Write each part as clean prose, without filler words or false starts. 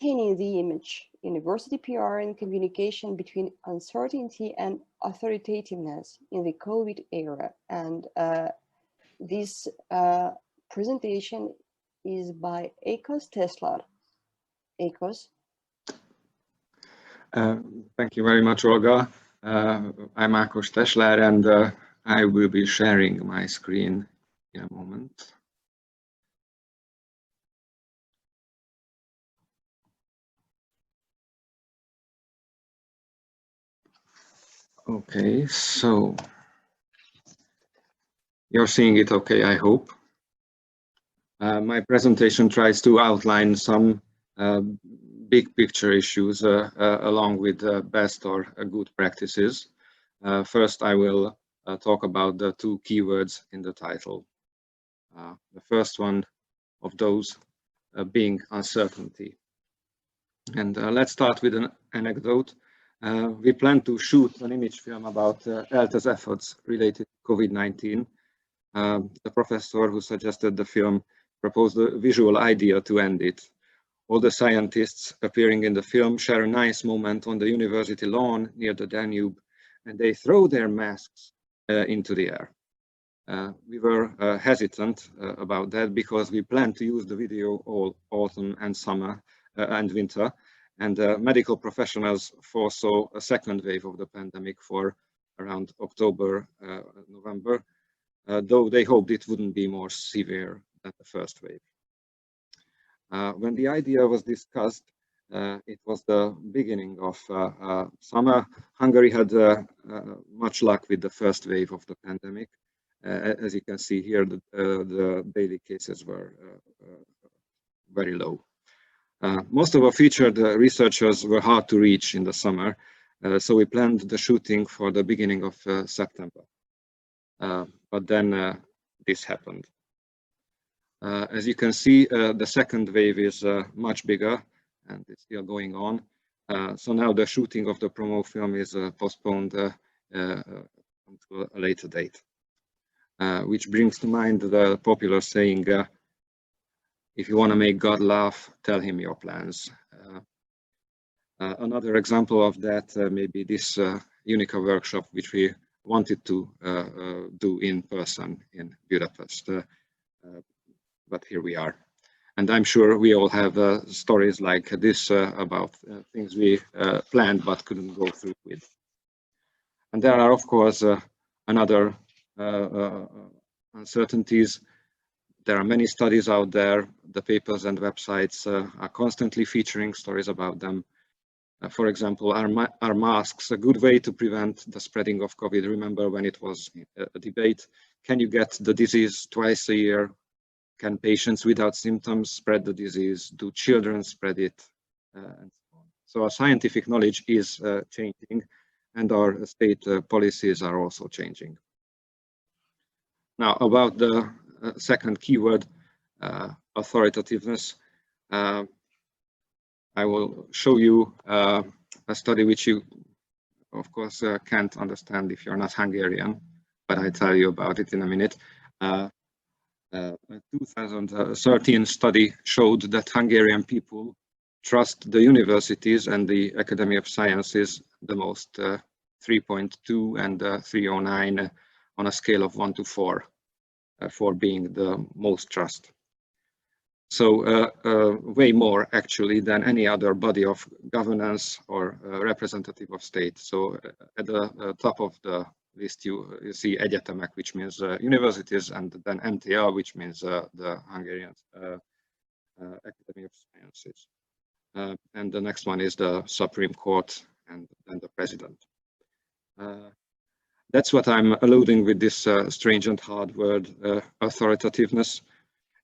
Painting the image, university PR and communication between uncertainty and authoritativeness in the COVID era. And this presentation is by Ákos Teslár. Ákos. Thank you very much, Olga. I'm Ákos Teslár, and I will be sharing my screen in a moment. Okay, so you're seeing it okay, I hope. My presentation tries to outline some big picture issues along with best or good practices. First, I will talk about the two keywords in the title. The first one of those being uncertainty. And let's start with an anecdote. We plan to shoot an image film about ELTE's efforts related to COVID-19. The professor who suggested the film proposed a visual idea to end it. All the scientists appearing in the film share a nice moment on the university lawn near the Danube, and they throw their masks into the air. We were hesitant about that because we planned to use the video all autumn and summer and winter, and medical professionals foresaw a second wave of the pandemic for around October, November, though they hoped it wouldn't be more severe than the first wave. When the idea was discussed, it was the beginning of summer. Hungary had much luck with the first wave of the pandemic. As you can see here, the daily cases were very low. Most of our featured researchers were hard to reach in the summer, so we planned the shooting for the beginning of September. But then this happened. As you can see, the second wave is much bigger and it's still going on. So now the shooting of the promo film is postponed until a later date, which brings to mind the popular saying, if you want to make God laugh, tell him your plans. Another example of that may be this UNICA workshop, which we wanted to do in person in Budapest. But here we are. And I'm sure we all have stories like this about things we planned but couldn't go through with. And there are, of course, another uncertainties. There are many studies out there. The papers and websites are constantly featuring stories about them. For example, are masks a good way to prevent the spreading of COVID? Remember when it was a debate? Can you get the disease twice a year? Can patients without symptoms spread the disease? Do children spread it? And so on. So our scientific knowledge is changing, and our state policies are also changing. Now, about the second keyword, authoritativeness, I will show you a study which you, of course, can't understand if you're not Hungarian, but I tell you about it in a minute. A 2013 study showed that Hungarian people trust the universities and the Academy of Sciences the most, 3.2 and 309 on a scale of 1 to 4, 4 being the most trust. So way more actually than any other body of governance or representative of state. So at the top of the list you see egyetemek, which means universities, and then MTA, which means the Hungarian Academy of Sciences. And the next one is the Supreme Court and the President. That's what I'm alluding with this strange and hard word, authoritativeness.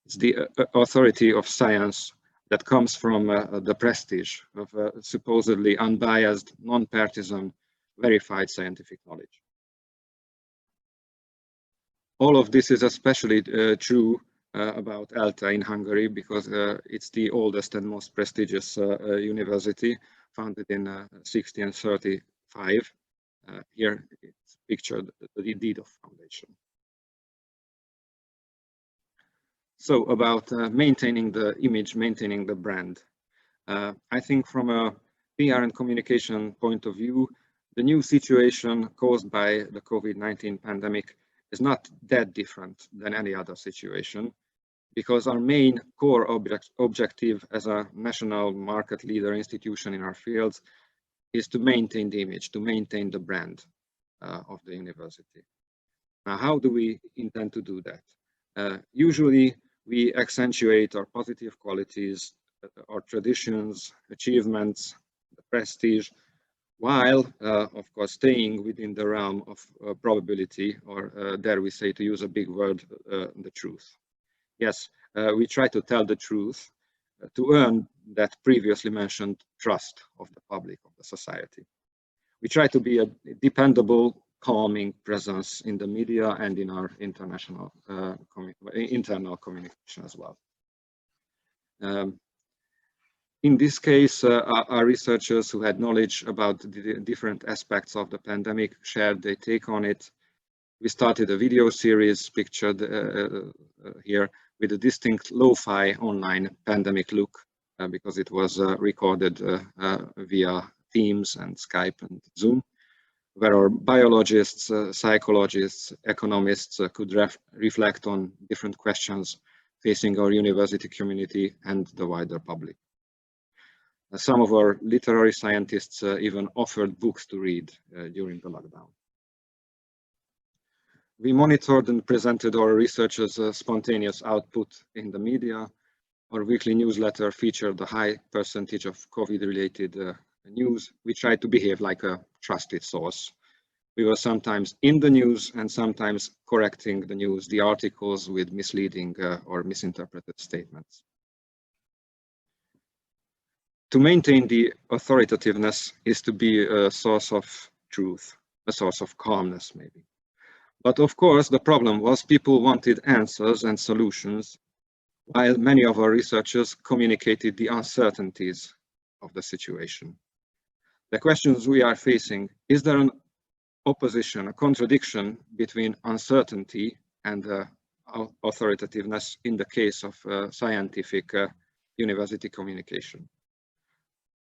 It's the authority of science that comes from the prestige of supposedly unbiased, non-partisan, verified scientific knowledge. All of this is especially true about ELTE in Hungary because it's the oldest and most prestigious university, founded in 1635. Here it's pictured the deed of foundation. So about maintaining the image, maintaining the brand. I think from a PR and communication point of view, the new situation caused by the COVID-19 pandemic is not that different than any other situation, because our main core objective as a national market leader institution in our fields is to maintain the image, to maintain the brand of the university. Now, how do we intend to do that? Usually, we accentuate our positive qualities, our traditions, achievements, the prestige, while, of course, staying within the realm of probability, or dare we say, to use a big word, the truth. Yes, we try to tell the truth to earn that previously mentioned trust of the public, of the society. We try to be a dependable, calming presence in the media and in our internal communication as well. In this case, our researchers who had knowledge about the different aspects of the pandemic shared their take on it. We started a video series pictured here with a distinct lo-fi online pandemic look because it was recorded via Teams and Skype and Zoom, where our biologists, psychologists, economists could reflect on different questions facing our university community and the wider public. Some of our literary scientists even offered books to read during the lockdown. We monitored and presented our researchers' spontaneous output in the media. Our weekly newsletter featured a high percentage of COVID-related news. We tried to behave like a trusted source. We were sometimes in the news and sometimes correcting the news, the articles with misleading or misinterpreted statements. To maintain the authoritativeness is to be a source of truth, a source of calmness maybe. But of course, the problem was people wanted answers and solutions, while many of our researchers communicated the uncertainties of the situation. The questions we are facing: is there an opposition, a contradiction between uncertainty and authoritativeness in the case of scientific university communication?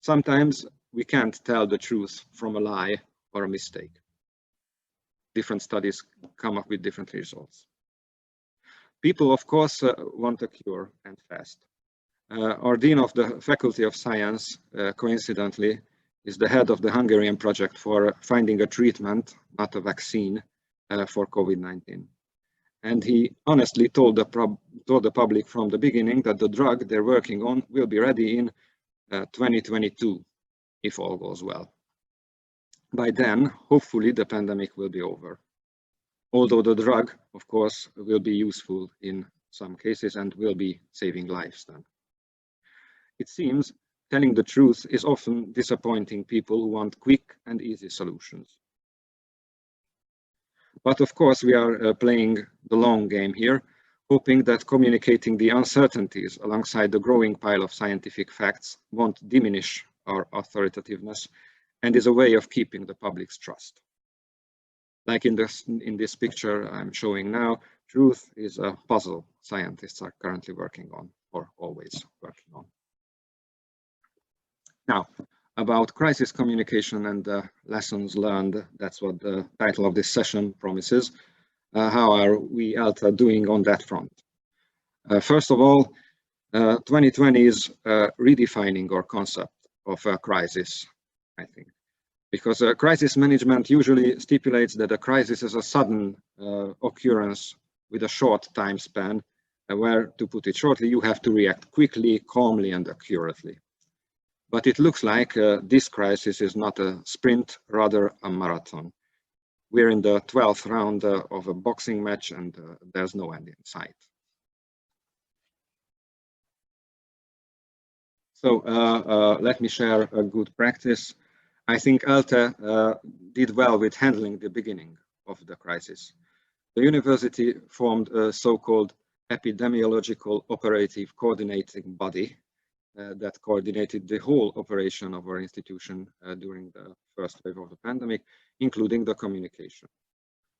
Sometimes we can't tell the truth from a lie or a mistake. Different studies come up with different results. People, of course, want a cure, and fast. Our Dean of the Faculty of Science, coincidentally, is the head of the Hungarian project for finding a treatment, not a vaccine, for COVID-19. And he honestly told the public from the beginning that the drug they're working on will be ready in 2022, if all goes well. By then, hopefully, the pandemic will be over. Although the drug, of course, will be useful in some cases and will be saving lives then. It seems telling the truth is often disappointing people who want quick and easy solutions. But of course, we are playing the long game here, hoping that communicating the uncertainties alongside the growing pile of scientific facts won't diminish our authoritativeness and is a way of keeping the public's trust. Like in this picture I'm showing now, truth is a puzzle scientists are currently working on, or always working on. Now, about crisis communication and lessons learned, that's what the title of this session promises. How are we ALTA doing on that front? First of all, 2020 is redefining our concept of a crisis, I think. Because crisis management usually stipulates that a crisis is a sudden occurrence with a short time span, where, to put it shortly, you have to react quickly, calmly, and accurately. But it looks like this crisis is not a sprint, rather a marathon. We're in the 12th round of a boxing match, and there's no end in sight. So let me share a good practice. I think ALTA did well with handling the beginning of the crisis. The university formed a so-called epidemiological operative coordinating body that coordinated the whole operation of our institution during the first wave of the pandemic, including the communication.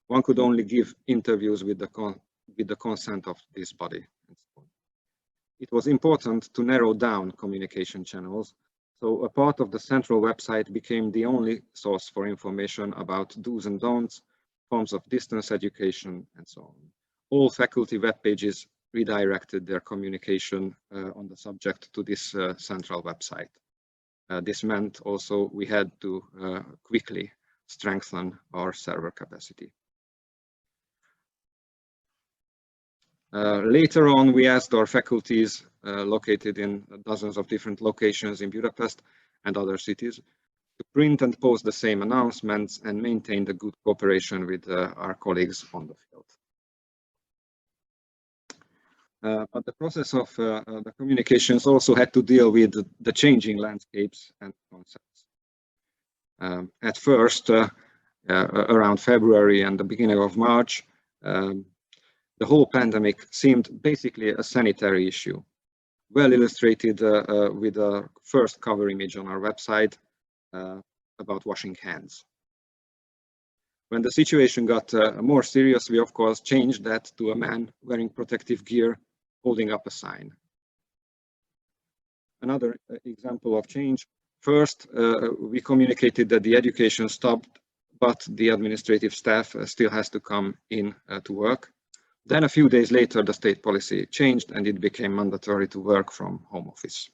One could only give interviews with the consent of this body. And so on. it was important to narrow down communication channels. So a part of the central website became the only source for information about do's and don'ts, forms of distance education, and so on. All faculty web pages redirected their communication on the subject to this central website. This meant also we had to quickly strengthen our server capacity. Later on, we asked our faculties located in dozens of different locations in Budapest and other cities to print and post the same announcements and maintain the good cooperation with our colleagues on the field. But the process of the communications also had to deal with the changing landscapes and concepts. At first, around February and the beginning of March, the whole pandemic seemed basically a sanitary issue, well illustrated with a first cover image on our website about washing hands. When the situation got more serious, we of course changed that to a man wearing protective gear holding up a sign. Another example of change, first we communicated that the education stopped, but the administrative staff still has to come in to work. Then a few days later, the state policy changed and it became mandatory to work from home office.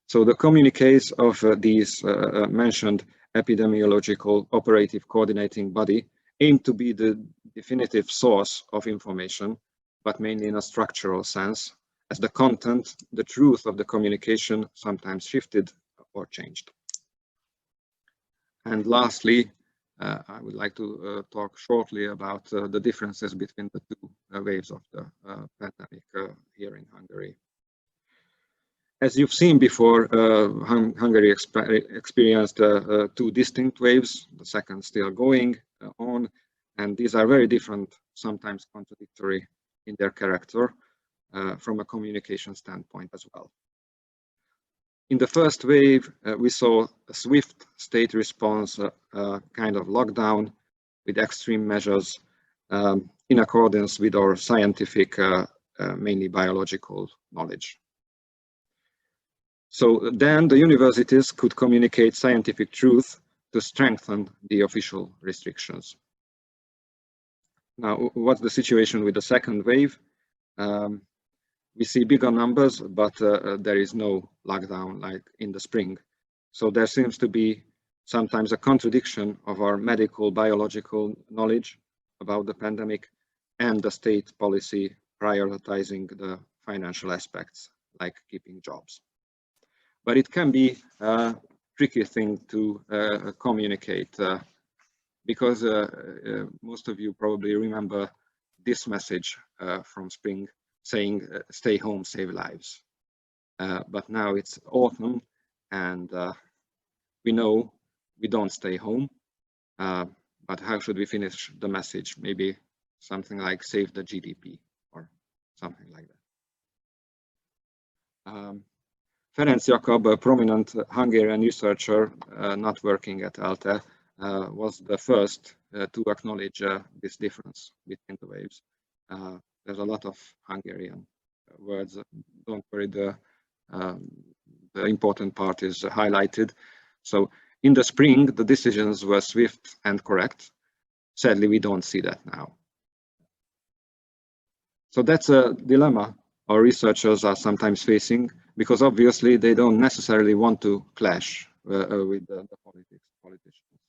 So the communiques of these mentioned epidemiological operative coordinating body aim to be the definitive source of information, but mainly in a structural sense, as the content, the truth of the communication sometimes shifted or changed. And lastly, I would like to talk shortly about the differences between the two waves of the pandemic here in Hungary. As you've seen before, Hungary experienced two distinct waves, the second still going on, and these are very different, sometimes contradictory in their character from a communication standpoint as well. In the first wave, we saw a swift state response, kind of lockdown with extreme measures in accordance with our scientific, mainly biological knowledge. So then the universities could communicate scientific truth to strengthen the official restrictions. Now, what's the situation with the second wave? We see bigger numbers, but there is no lockdown like in the spring. So there seems to be sometimes a contradiction of our medical biological knowledge about the pandemic and the state policy prioritizing the financial aspects like keeping jobs. But it can be a tricky thing to communicate because most of you probably remember this message from spring saying stay home, save lives. But now it's autumn and we know we don't stay home, but how should we finish the message? Maybe something like save the GDP or something like that. Ferenc Jakab, a prominent Hungarian researcher not working at ALTE, was the first to acknowledge this difference between the waves. There's a lot of Hungarian words. Don't worry, the important part is highlighted. So in the spring, the decisions were swift and correct. Sadly, we don't see that now. So that's a dilemma our researchers are sometimes facing, because obviously they don't necessarily want to clash with the politicians.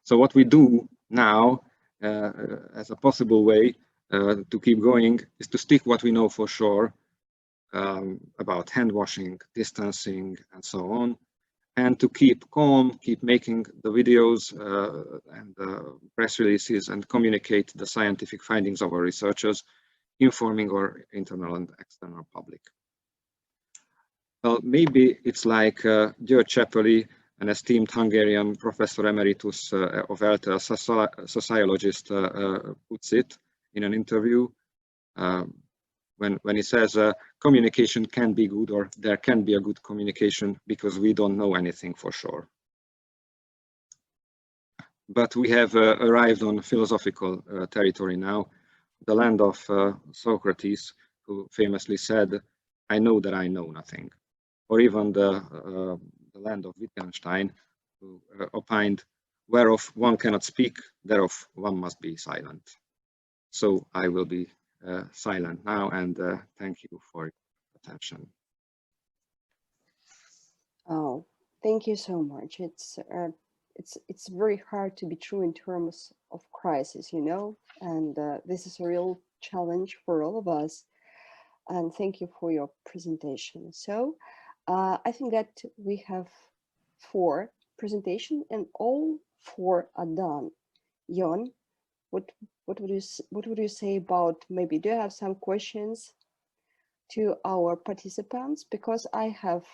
So what we do now as a possible way to keep going is to stick what we know for sure about hand washing, distancing, and so on, and to keep calm, keep making the videos and press releases and communicate the scientific findings of our researchers, informing our internal and external public. Well, maybe it's like György Csepeli, an esteemed Hungarian professor emeritus of ALTE, a sociologist, puts it in an interview when he says communication can be good, or there can be a good communication because we don't know anything for sure. But we have arrived on philosophical territory now, the land of Socrates, who famously said, "I know that I know nothing." Or even the land of Wittgenstein, who opined, "Whereof one cannot speak, thereof one must be silent." So I will be silent now, and thank you for your attention. Oh, thank you so much. It's very hard to be true in terms of crisis, you know, and this is a real challenge for all of us. And thank you for your presentation. So I think that we have 4 presentations, and all 4 are done. Jon, what would you say about, maybe do you have some questions to our participants? Because I have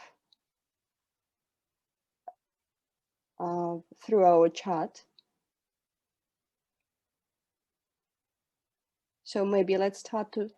through our chat. So maybe let's start to